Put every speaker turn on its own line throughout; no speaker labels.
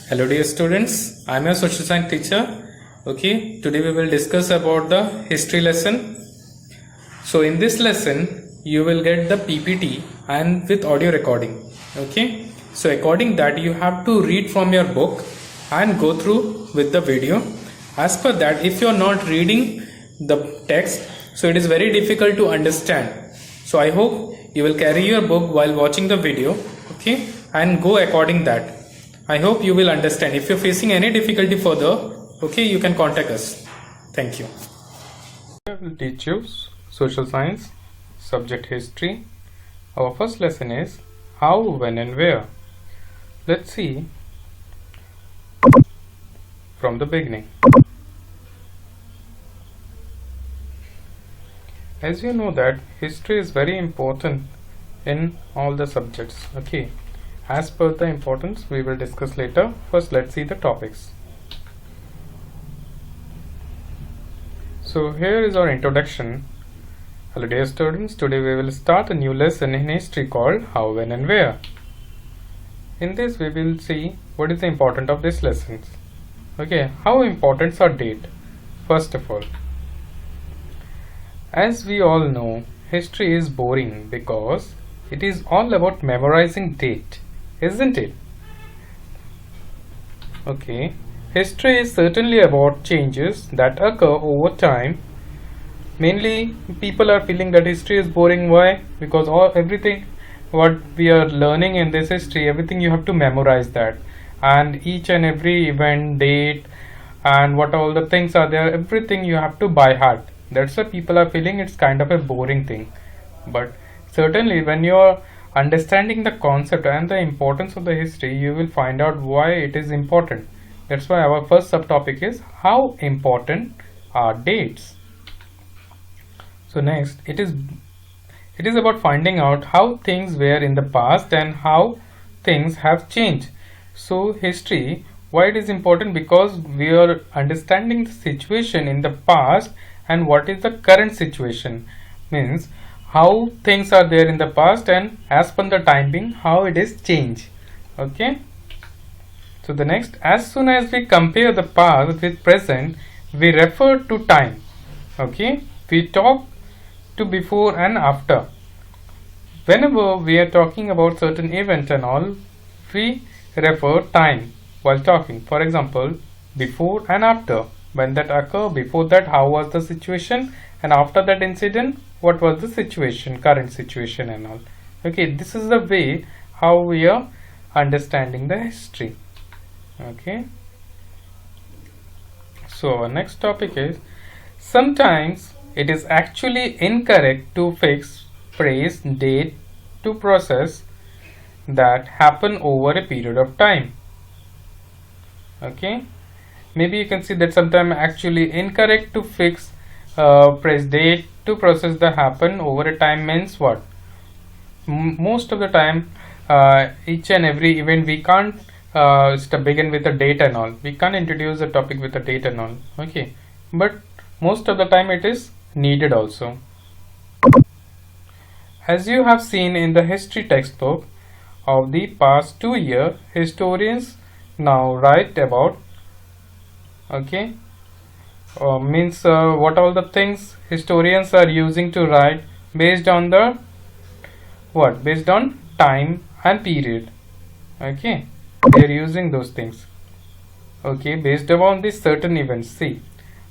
Hello dear students, I am your social science teacher. Okay, today we will discuss about the history lesson. So in this lesson you will get the PPT and with audio recording. Okay, so according that you have to read from your book and go through with the video. As per that, if you are not reading the text, so it is very difficult to understand. So I hope you will carry your book while watching the video, okay, and go according that. I hope you will understand. If you're facing any difficulty further, okay, you can contact us. Thank you. I will teach you social science, subject history. Our first lesson is how, when and where. Let's see from the beginning. As you know that history is very important in all the subjects, okay. As per the importance we will discuss later. First let's see the topics. So here is our introduction. Hello dear students, today we will start a new lesson in history called how, when and where. In this we will see what is the importance of this lessons. Okay, how important are date? First of all, as we all know, history is boring because it is all about memorizing date, isn't it? Okay, history is certainly about changes that occur over time. Mainly people are feeling that history is boring. Why? Because everything what we are learning in this history, everything you have to memorize that, and each and every event, date, and what all the things are there, everything you have to by heart. That's why people are feeling it's kind of a boring thing. But certainly when you are understanding the concept and the importance of the history, you will find out why it is important. That's why our first subtopic is how important are dates. So next, it is about finding out how things were in the past and how things have changed. So history, why it is important? Because we are understanding the situation in the past and what is the current situation, means how things are there in the past and as per the time being how it is changed. Okay, so the next, as soon as we compare the past with present, we refer to time. Okay, we talk to before and after. Whenever we are talking about certain event and all, we refer time while talking. For example, before and after. When that occur, before that how was the situation, and after that incident what was the situation, current situation and all. Okay, this is the way how we are understanding the history. Okay, so our next topic is sometimes it is actually incorrect to fix phrase, date to process that happen over a period of time. Okay, maybe you can see that sometimes actually incorrect to fix press date to process the happen over a time means what? Most of the time each and every event we can't begin with a date and all. We can't introduce a topic with a date and all. Okay, but most of the time it is needed also. As you have seen in the history textbook of the past 2 years, historians now write about, okay, means what all the things historians are using to write based on the what? Based on time and period. Okay, they are using those things. Okay, based upon these certain events. See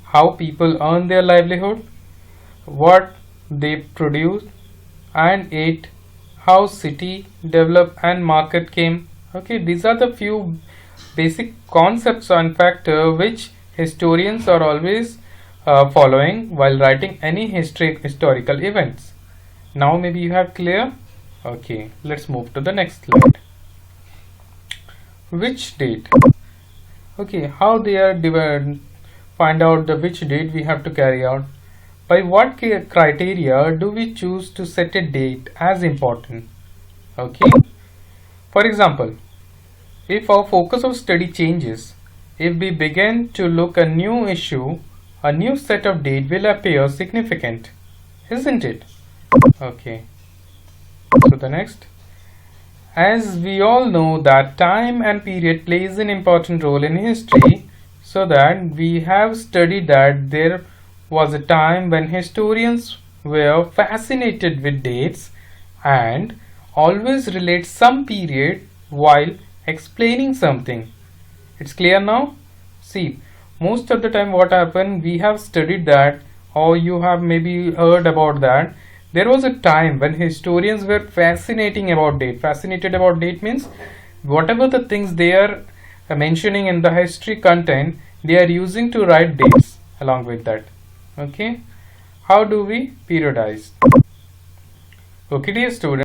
how people earn their livelihood, what they produce and ate, how city developed and market came. Okay, these are the few basic concepts and factors which historians are always following while writing any historical events. Now maybe you have clear. Okay, let's move to the next slide. Which date? Okay, how they are divided? Find out the which date we have to carry out. By what criteria do we choose to set a date as important? Okay, for example, if our focus of study changes, if we begin to look a new issue, a new set of date will appear significant, isn't it? Okay, so the next, As we all know that time and period plays an important role in history, so that we have studied that there was a time when historians were fascinated with dates and always relate some period while explaining something. It's clear now? See, most of the time what happened, we have studied that, or you have maybe heard about that. There was a time when historians were fascinated about date. Fascinated about date means whatever the things they are mentioning in the history content, they are using to write dates along with that. Okay, how do we periodize? Okay, dear students.